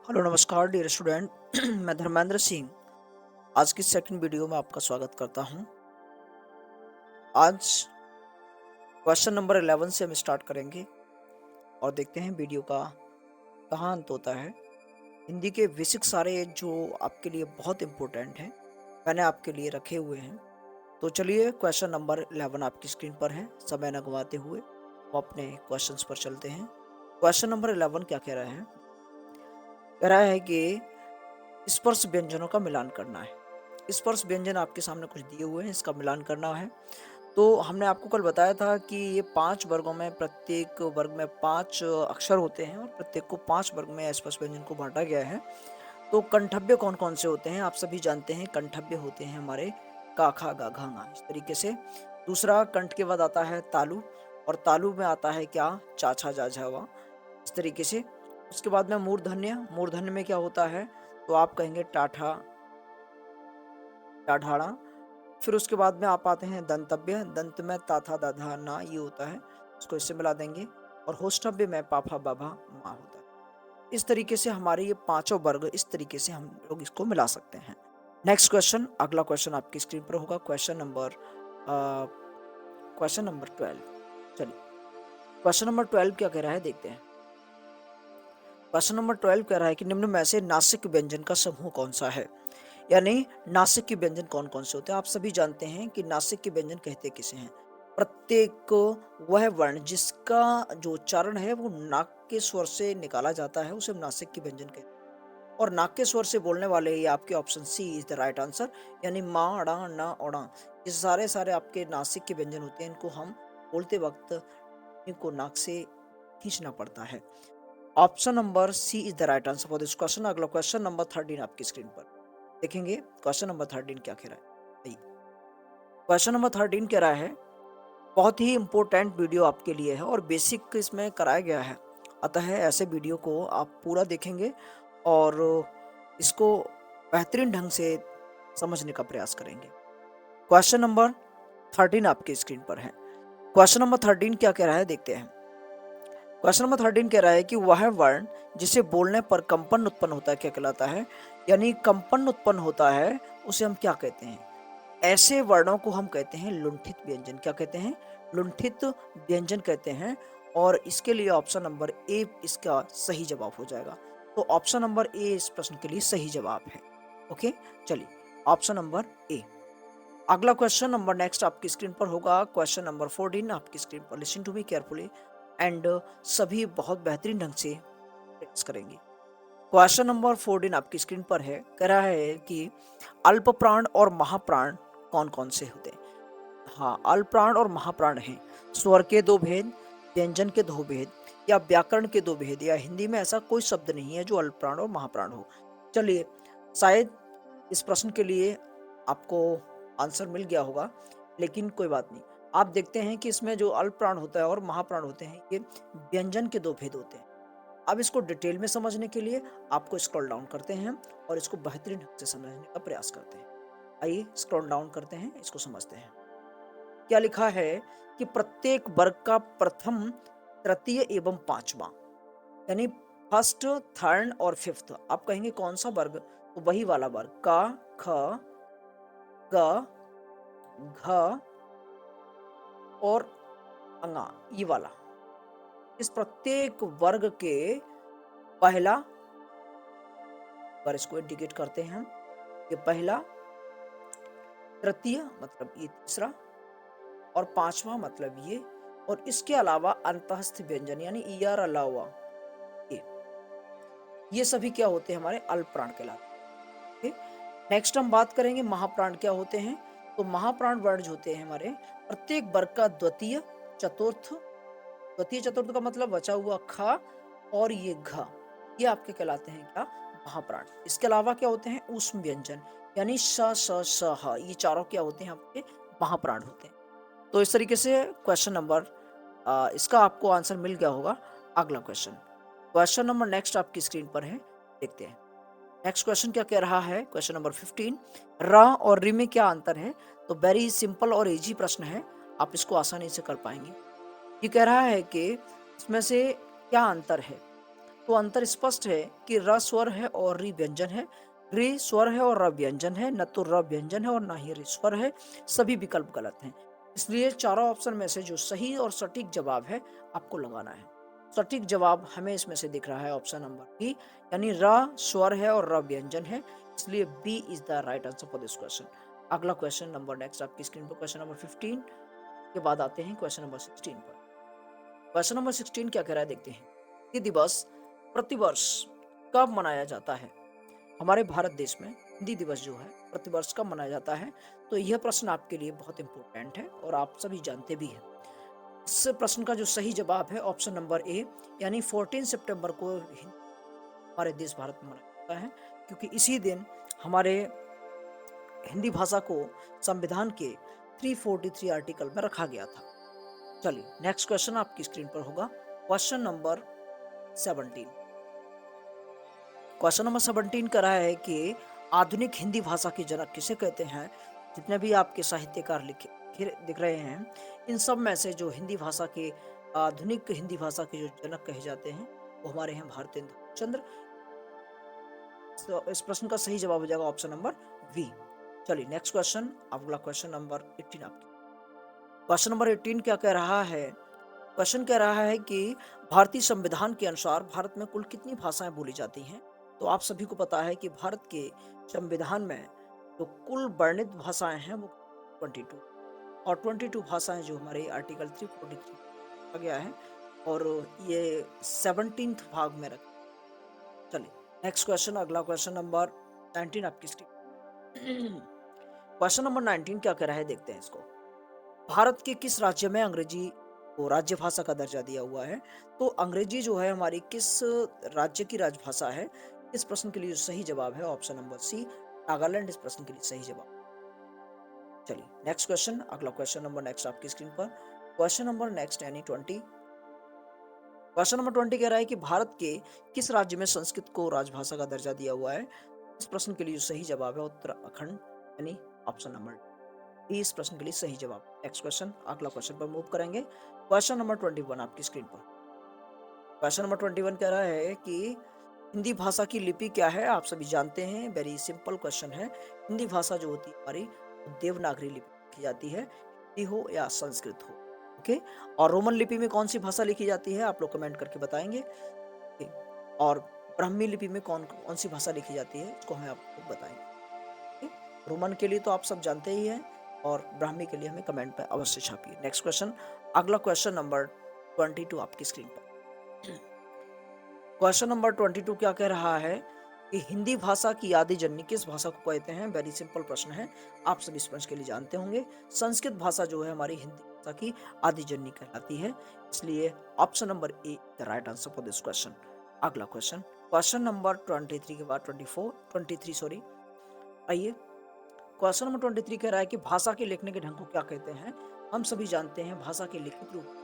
Hello नमस्कार dear student. मैं धर्मेंद्र सिंह आज की सेकंड वीडियो में आपका स्वागत करता हूं। आज क्वेश्चन नंबर 11 से हम स्टार्ट करेंगे और देखते हैं वीडियो का कहाँ अंत होता है। हिंदी के बेसिक सारे जो आपके लिए बहुत इम्पोर्टेंट हैं मैंने आपके लिए रखे हुए हैं। तो चलिए क्वेश्चन नंबर 11 आपकी स्क्रीन पर है। समय न गंवाते हुए हम अपने क्वेश्चंस पर चलते हैं। क्वेश्चन नंबर 11 क्या कह रहा है? कह रहा है कि स्पर्श व्यंजनों का मिलान करना है। स्पर्श व्यंजन आपके सामने कुछ दिए हुए हैं, इसका मिलान करना है। तो हमने आपको कल बताया था कि ये 5 वर्गों में, प्रत्येक वर्ग में 5 अक्षर होते हैं और प्रत्येक को 5 वर्ग में स्पर्श व्यंजन को बांटा गया है। तो कंठव्य कौन कौन से होते हैं? आप सभी जानते हैं कंठव्य होते हैं हमारे का, खा, गा, घा, ङा, इस तरीके से। दूसरा कंठ के बाद आता है तालु, और तालु में आता है क्या? चा, छा, जा, झा, वा, इस तरीके से। उसके बाद में मूर्धन्य। मूर्धन्य में क्या होता है? तो आप कहेंगे टाठा, टाढ़ाड़ा। फिर उसके बाद में आप आते हैं दंतव्य। दंत में ता, था, दा, धा, ना ये होता है, उसको इससे मिला देंगे। और होष्टव्य में पाफा, बाभा, मा होता है। इस तरीके से हमारे ये पांचों वर्ग, इस तरीके से हम लोग इसको मिला सकते हैं। नेक्स्ट क्वेश्चन, अगला क्वेश्चन आपकी स्क्रीन पर होगा। Question number 12। चलिए क्वेश्चन नंबर 12 क्या कह रहा है देखते हैं। क्वेश्चन नंबर 12 कह रहा है कि निम्न में से नासिक व्यंजन का समूह कौन सा है? यानी नासिक के व्यंजन कौन कौन से होते हैं? आप सभी जानते हैं कि नासिक के व्यंजन कहते किसे हैं? प्रत्येक वह वर्ण जिसका जो उच्चारण है वो नाक के स्वर से निकाला जाता है उसे हम नासिक के व्यंजन कहते हैं। और नाक के स्वर से बोलने वाले ये आपके option C is the right answer. यानी मा, अड़ा, ना, ओड़ा, ये सारे सारे आपके नासिक के व्यंजन होते हैं। इनको हम बोलते वक्त इनको नाक से खींचना पड़ता है। Option number C is the right answer for this question. अगला क्वेश्चन नंबर 13 आपकी स्क्रीन पर देखेंगे। क्वेश्चन नंबर 13 क्या कह रहा है? क्वेश्चन नंबर 13 कह रहा है, बहुत ही इंपॉर्टेंट वीडियो आपके लिए है और बेसिक इसमें कराया गया है। अतः ऐसे वीडियो को आप पूरा देखेंगे और इसको बेहतरीन ढंग से समझने का प्रयास करेंगे। क्वेश्चन नंबर 13 आपकी स्क्रीन पर है। क्वेश्चन नंबर 13 क्या कह रहा है देखते हैं। क्वेश्चन नंबर 13 कह रहा है कि वह वर्ण जिसे बोलने पर कंपन उत्पन्न होता है क्या कहलाता है? यानी कंपन उत्पन्न होता है उसे हम क्या कहते हैं? ऐसे वर्णों को हम कहते हैं लुंठित व्यंजन। क्या कहते हैं? लुंठित व्यंजन कहते हैं। और इसके लिए ऑप्शन नंबर ए इसका सही जवाब हो जाएगा। तो ऑप्शन नंबर ए इस प्रश्न के लिए सही जवाब है। ओके, चलिए ऑप्शन नंबर ए। अगला क्वेश्चन नंबर नेक्स्ट आपकी स्क्रीन पर होगा। क्वेश्चन नंबर 14 आपकी स्क्रीन पर। Listen to me carefully and सभी बहुत बेहतरीन ढंग से प्रैक्टिस करेंगे। क्वेश्चन नंबर 14 आपकी स्क्रीन पर है। कह रहा है कि अल्प प्राण और महाप्राण कौन कौन से होते हैं? हाँ, अल्प प्राण और महाप्राण हैं। स्वर के दो भेद, व्यंजन के दो भेद, या व्याकरण के दो भेद, या हिंदी में ऐसा कोई शब्द नहीं है जो अल्प प्राण और महाप्राण हो। चलिए, शायद इस प्रश्न के लिए आपको आंसर मिल गया होगा, लेकिन कोई बात नहीं। आप देखते हैं कि इसमें जो अल्प प्राण होता है और महाप्राण होते हैं ये व्यंजन के दो भेद होते हैं। अब इसको डिटेल में समझने के लिए आपको स्क्रॉल डाउन करते हैं और इसको बेहतरीन ढंग से समझने का प्रयास करते हैं। आइए स्क्रॉल डाउन करते हैं, इसको समझते हैं। क्या लिखा है कि प्रत्येक वर्ग का प्रथम, तृतीय एवं पांचवा, यानी फर्स्ट, थर्ड और फिफ्थ। आप कहेंगे कौन सा वर्ग? तो वही वाला वर्ग का, ख, ग, घ और अंगा, ये वाला। इस प्रत्येक वर्ग के पहला, पर इसको इंडिकेट करते हैं हम, ये पहला, तृतीय मतलब ये तीसरा, और पांचवा मतलब ये, और इसके अलावा अंतःस्थ व्यंजन यानी ईयर अलावा ये सभी क्या होते हैं? हमारे अल्प प्राण कहलाते हैं। नेक्स्ट हम बात करेंगे महाप्राण क्या होते हैं। तो महाप्राण वर्ण जो होते हैं हमारे प्रत्येक वर्ग का द्वितीय, चतुर्थ, द्वितीय चतुर्थ का मतलब बचा हुआ ख और ये घ, ये आपके कहलाते हैं क्या? महाप्राण। इसके अलावा क्या होते हैं? ऊष्म व्यंजन यानी श, स, श, ह, ये चारों क्या होते हैं? आपके महाप्राण होते हैं। तो इस तरीके से क्वेश्चन नंबर इसका आपको आंसर मिल गया होगा। अगला क्वेश्चन, क्वेश्चन नंबर नेक्स्ट आपकी स्क्रीन पर है, देखते हैं। नेक्स्ट क्वेश्चन क्या कह रहा है? क्वेश्चन नंबर 15, र और रि में क्या अंतर है? तो वेरी सिंपल और इजी प्रश्न है, आप इसको आसानी से कर पाएंगे। ये कह रहा है कि इसमें से क्या अंतर है? तो अंतर स्पष्ट है कि र स्वर है और री व्यंजन है, री स्वर है और र व्यंजन है, न तो र व्यंजन है और ना ही री स्वर है। सभी विकल्प गलत हैं। इसलिए चारों ऑप्शन में से जो सही और सटीक जवाब है आपको लगाना है। सटीक जवाब हमें इसमें से दिख रहा है ऑप्शन नंबर बी, यानी र स्वर है और र व्यंजन है, इसलिए B is the right answer for this question. अगला क्वेश्चन नंबर नेक्स्ट आपकी स्क्रीन पर, क्वेश्चन नंबर 15 के बाद आते हैं क्वेश्चन नंबर 16 पर। क्वेश्चन नंबर 16 क्या कह रहा है देखते हैं। ये दिवस प्रतिवर्ष कब मनाया जाता है? हमारे भारत देश में हिंदी दिवस जो है प्रतिवर्ष कब मनाया जाता है? तो यह प्रश्न आपके लिए बहुत इंपॉर्टेंट है और आप सभी जानते भी हैं। इस प्रश्न का जो सही जवाब है ऑप्शन नंबर ए, यानी 14 सितंबर को हमारे देश भारत में मनाया जाता है, क्योंकि इसी दिन हमारे हिंदी भाषा को संविधान के 343 आर्टिकल में रखा गया था। चलिए नेक्स्ट क्वेश्चन आपकी स्क्रीन पर होगा, क्वेश्चन नंबर 17। क्वेश्चन नंबर 17 कर रहा है कि आधुनिक हिंदी भाषा के जनक किसे कहते हैं? जितने भी आपके साहित्यकार लिखे दिख रहे हैं, इन सब में से जो हिंदी भाषा के आधुनिक हिंदी भाषा के जो जनक कहे जाते हैं वो हमारे हैं भारतेंदु चंद्र। तो इस प्रश्न का सही जवाब हो जाएगा ऑप्शन नंबर बी। चलिए नेक्स्ट क्वेश्चन, अगला क्वेश्चन नंबर 18 आपकी। क्वेश्चन नंबर 18 क्या कह रहा है? क्वेश्चन कह रहा है कि भारतीय संविधान के अनुसार भारत में कुल कितनी भाषाएं बोली जाती हैं? तो आप सभी को पता है कि भारत के संविधान में जो कुल वर्णित भाषाएं हैं वो 22 और 22 भाषाएं जो हमारे आर्टिकल 343 आ गया है और ये 17th भाग में रखा। चलिए नेक्स्ट क्वेश्चन, अगला क्वेश्चन नंबर 19 आपकी स्क्रीन। क्वेश्चन नंबर 19 क्या कह रहा है देखते हैं इसको। भारत के किस राज्य में अंग्रेजी को राज्य भाषा का दर्जा दिया हुआ है? तो अंग्रेजी जो है हमारी किस राज्य की राजभाषा है? इस प्रश्न के लिए सही जवाब है ऑप्शन नंबर सी, नागालैंड इस प्रश्न के लिए सही जवाब। चलिए नेक्स्ट क्वेश्चन, अगला क्वेश्चन नंबर नेक्स्ट आपकी स्क्रीन पर, क्वेश्चन नंबर नेक्स्ट यानी 20। क्वेश्चन नंबर 20 कह रहा है कि भारत के किस राज्य में संस्कृत को राजभाषा का दर्जा दिया हुआ है? इस प्रश्न के लिए जो सही जवाब है उत्तराखंड, यानी ऑप्शन नंबर डी इस प्रश्न के लिए सही जवाब। नेक्स्ट क्वेश्चन, अगला क्वेश्चन पर मूव करेंगे। क्वेश्चन नंबर 21 आपकी स्क्रीन पर। क्वेश्चन नंबर 21 कह रहा है कि हिंदी भाषा की लिपि क्या है? आप सभी जानते हैं, वेरी सिंपल क्वेश्चन है। हिंदी भाषा जो होती है हमारी देवनागरी लिपि लिखी जाती है, हिंदी हो या संस्कृत हो। ओके, और रोमन लिपि में कौन सी भाषा लिखी जाती है? आप लोग कमेंट करके बताएंगे। और ब्राह्मी लिपि में कौन कौन सी भाषा लिखी जाती है, इसको हमें आप लोग बताएंगे। रोमन के लिए तो आप सब जानते ही हैं और ब्राह्मी के लिए हमें कमेंट में अवश्य छापिए। नेक्स्ट क्वेश्चन, अगला क्वेश्चन नंबर 22 आपकी स्क्रीन पर। क्वेश्चन नंबर 22 क्या कह रहा है कि हिंदी भाषा की आदि जननी किस भाषा को कहते हैं? वेरी सिंपल प्रश्न है, आप सभी इस प्रश्न के लिए जानते होंगे। संस्कृत भाषा जो है हमारी हिंदी भाषा की आदि जननी कहलाती है, इसलिए option number A the right answer for this question. अगला क्वेश्चन, क्वेश्चन नंबर 23 के बाद 23 सॉरी। आइए क्वेश्चन नंबर 23 कह रहा है कि भाषा के लिखने के ढंग को क्या कहते हैं? हम सभी जानते हैं भाषा के लिखित रूप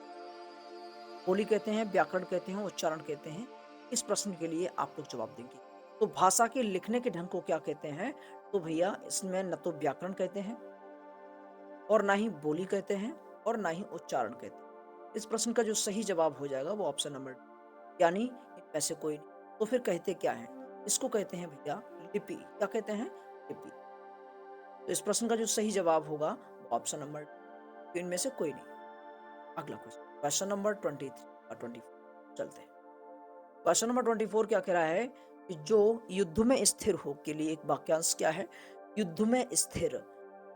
बोली कहते हैं, व्याकरण कहते हैं, उच्चारण कहते हैं। इस प्रश्न के लिए आप लोग जवाब देंगे। तो भाषा के लिखने के ढंग को क्या कहते हैं? तो भैया इसमें न तो व्याकरण कहते हैं और ना ही बोली कहते हैं और ना ही उच्चारण कहते हैं। इस प्रश्न का जो सही जवाब हो जाएगा वो ऑप्शन नंबर, यानी इनमें से कोई नहीं। तो फिर कहते क्या है? इसको कहते हैं भैया लिपि। क्या कहते हैं? लिपि। तो इस प्रश्न का जो सही जवाब होगा वो ऑप्शन नंबर, इनमें से कोई नहीं। अगला क्वेश्चन, क्वेश्चन नंबर 23 और 24 चलते हैं। क्वेश्चन नंबर 24 क्या कह रहा है कि जो युद्ध में स्थिर हो के लिए एक वाक्यांश क्या है? युद्ध में स्थिर,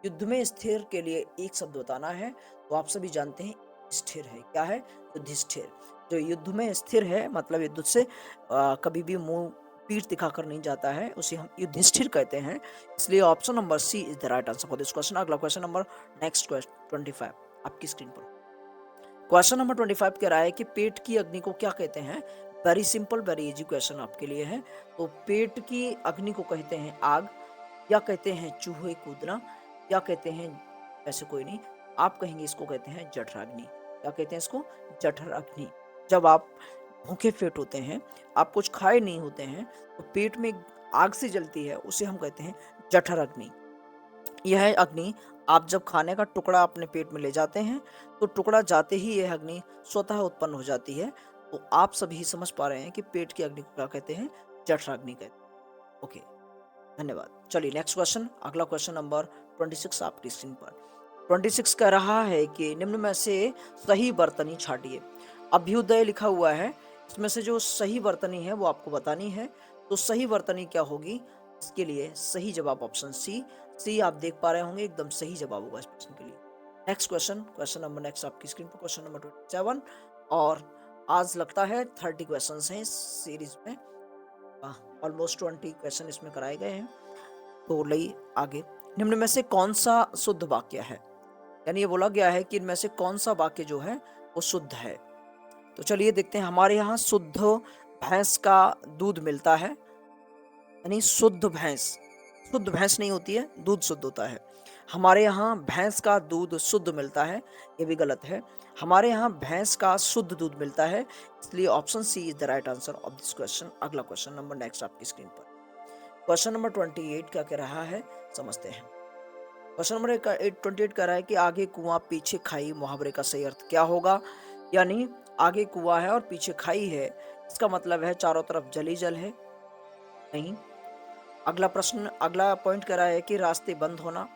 युद्ध में स्थिर के लिए एक शब्द बताना है। तो आप सभी जानते हैं स्थिर है, क्या है? युधिष्ठिर। जो युद्ध में स्थिर है मतलब युद्ध से कभी भी मुंह पीठ दिखाकर नहीं जाता है, उसे हम युधिष्ठिर कहते हैं। इसलिए option number C is the right answer for this question. अगला क्वेश्चन नंबर नेक्स्ट क्वेश्चन 25 आपकी स्क्रीन पर। क्वेश्चन नंबर 25 कह रहा है कि पेट की अग्नि को क्या कहते हैं? Very simple very easy question आपके लिए है। तो पेट की अग्नि को कहते हैं आग, या कहते हैं चूहे कूदना, या कहते हैं ऐसे कोई नहीं, आप कहेंगे इसको कहते हैं जठराग्नि। क्या कहते हैं इसको? जठराग्नि। जब आप भूखे पेट होते हैं, आप कुछ खाए नहीं होते हैं, तो पेट में आग से जलती है, उसे हम कहते हैं जठराग्नि। यह अग्नि आप जब खाने का टुकड़ा अपने पेट में ले जाते हैं तो टुकड़ा जाते ही यह अग्नि स्वतः उत्पन्न हो जाती है। तो आप सभी समझ पा रहे हैं कि पेट की अग्नि को क्या कहते हैं, जठराग्नि कहते हैं। ओके, धन्यवाद। चलिए नेक्स्ट क्वेश्चन, अगला क्वेश्चन नंबर 26 आपकी स्क्रीन पर। 26 कह रहा है कि निम्न में से सही वर्तनी छाटिए। अभ्युदय लिखा हुआ है, इसमें से जो सही वर्तनी है वो आपको बतानी है। तो सही वर्तनी क्या होगी, इसके लिए सही जवाब ऑप्शन सी। सी आप देख पा रहे होंगे, एकदम सही जवाब होगा इस प्रश्न के लिए। Next question, question number next आपकी स्क्रीन पर, क्वेश्चन नंबर 27। और आज लगता है 30 क्वेश्चन हैं इस सीरीज में, ऑलमोस्ट 20 क्वेश्चन इसमें कराए गए हैं। तो लई आगे, निम्न में से कौन सा शुद्ध वाक्य है, यानी ये बोला गया है कि इनमें से कौन सा वाक्य जो है वो शुद्ध है। तो चलिए देखते हैं, हमारे यहाँ शुद्ध भैंस का दूध मिलता है, यानी शुद्ध भैंस नहीं होती है, दूध शुद्ध होता है। हमारे यहाँ भैंस का दूध शुद्ध मिलता है, ये भी गलत है। हमारे यहाँ भैंस का शुद्ध दूध मिलता है, इसलिए option C is the right answer of this question. अगला क्वेश्चन नंबर नेक्स्ट आपकी स्क्रीन पर, क्वेश्चन नंबर 28 क्या कह रहा है, समझते हैं। क्वेश्चन नंबर 28 कह रहा है कि आगे कुआं पीछे खाई मुहावरे का सही अर्थ क्या होगा, यानी आगे कुआं है और पीछे खाई है, इसका मतलब है चारों तरफ जल ही जल है, नहीं। अगला प्रश्न, अगला पॉइंट कह रहा है कि रास्ते बंद होना,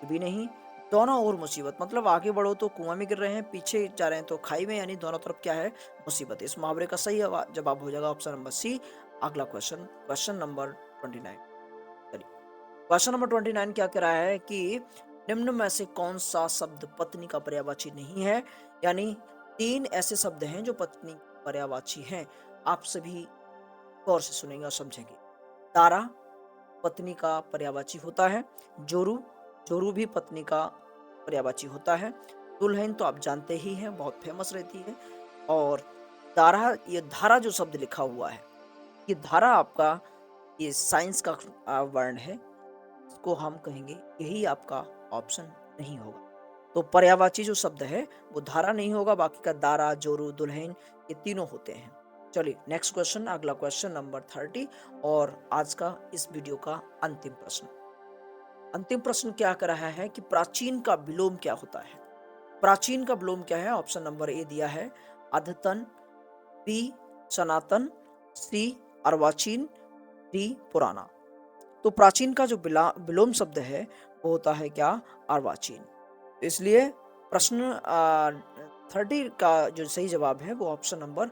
भी नहीं। दोनों ओर मुसीबत, मतलब आगे बढ़ो तो कुआं में गिर रहे हैं, पीछे जा रहे हैं तो खाई में, यानी दोनों तरफ क्या है, मुसीबत। इस मुहावरे का सही जवाब हो जाएगा ऑप्शन नंबर सी। अगला question, question number 29। Question number 29 क्या कह रहा है कि निम्न में से कौन सा शब्द पत्नी का पर्यायवाची नहीं है, यानी 3 ऐसे शब्द हैं जो पत्नी पर्यायवाची हैं। आप सभी गौर से सुनेंगे और समझेंगे। तारा पत्नी का पर्यायवाची होता है, जोरू, जोरू भी पत्नी का पर्यायवाची होता है, दुल्हन तो आप जानते ही हैं, बहुत फेमस रहती है। और धारा, ये धारा जो शब्द लिखा हुआ है, ये धारा आपका ये साइंस का वर्ण है, इसको हम कहेंगे यही आपका ऑप्शन नहीं होगा। तो पर्यायवाची जो शब्द है वो धारा नहीं होगा, बाकी का दारा, जोरू, दुल्हन ये तीनों होते हैं। चलिए नेक्स्ट क्वेश्चन, अगला क्वेश्चन नंबर 30 और आज का इस वीडियो का अंतिम प्रश्न। अंतिम प्रश्न क्या कर रहा है कि प्राचीन का विलोम क्या होता है। प्राचीन का विलोम क्या है, ऑप्शन नंबर ए दिया है अद्यतन, बी सनातन, सी अर्वाचीन, डी पुराना। तो प्राचीन का जो विलोम शब्द है वो होता है क्या, अर्वाचीन। इसलिए प्रश्न 30 का जो सही जवाब है वो ऑप्शन नंबर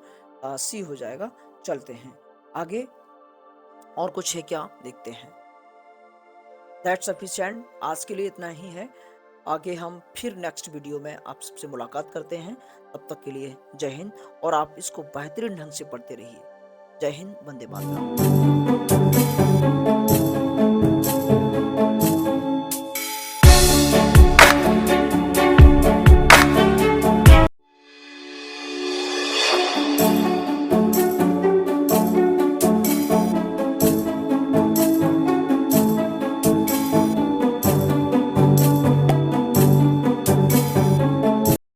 सी हो जाएगा। चलते हैं आगे, और कुछ है क्या देखते हैं। दैट्स सफिशिएंट, आज के लिए इतना ही है। आगे हम फिर नेक्स्ट वीडियो में आप सबसे मुलाकात करते हैं। तब तक के लिए जय हिंद, और आप इसको बेहतरीन ढंग से पढ़ते रहिए। जय हिंद, वंदे मातरम।